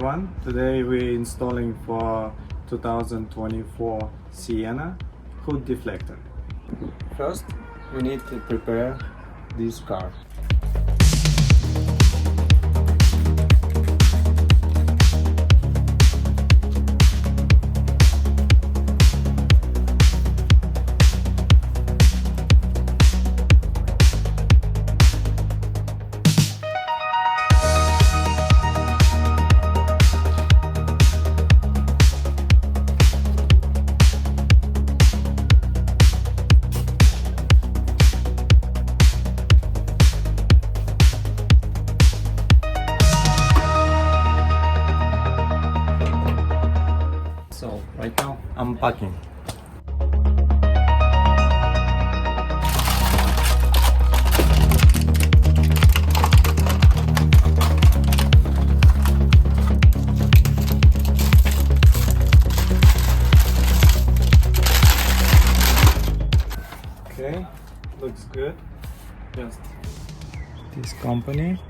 everyone, today we're installing for 2024 Sienna hood deflector. First we need to prepare this car. So right now I'm packing. Okay, looks good. Just this company,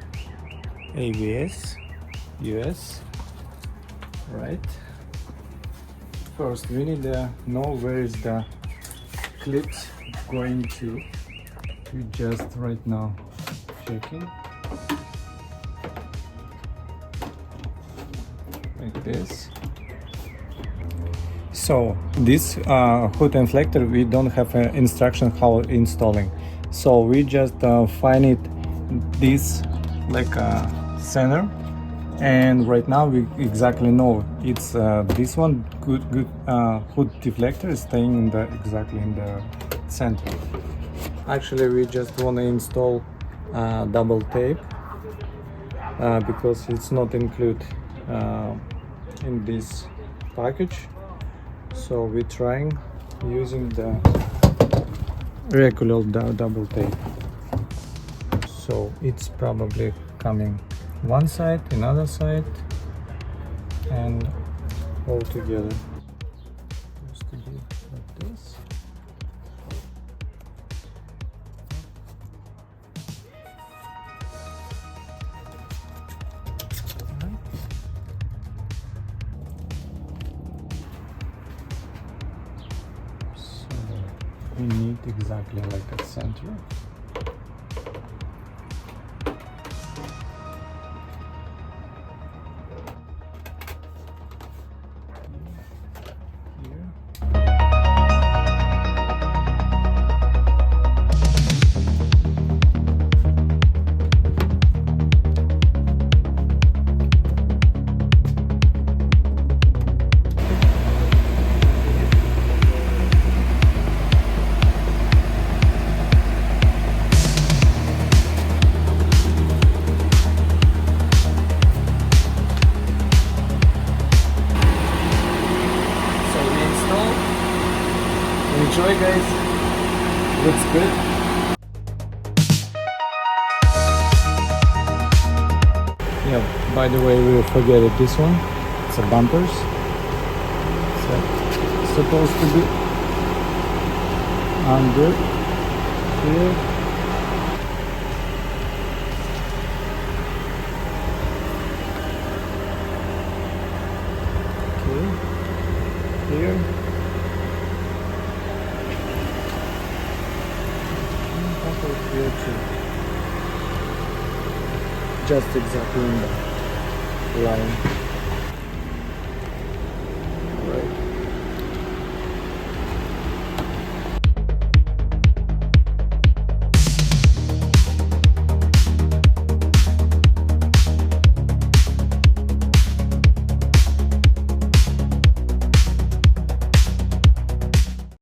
AVS, US, right? First, we need to know where is the clips going to. We just right now checking like this. So this hood deflector, we don't have an instruction how installing. So we just find it this like a center. And right now we exactly know it's this one good hood deflector is staying in the exactly in the center. Actually we just want to install double tape because it's not included in this package, so we're trying using the regular double tape. So it's probably coming one side, another side, and all together. Used to be like this. Right. So we need exactly like a center. Enjoy guys, looks good. Yeah, by the way, we forget it, this one, it's a bumpers. So it's supposed to be under here. Okay, here. Here too. Just exactly in the line.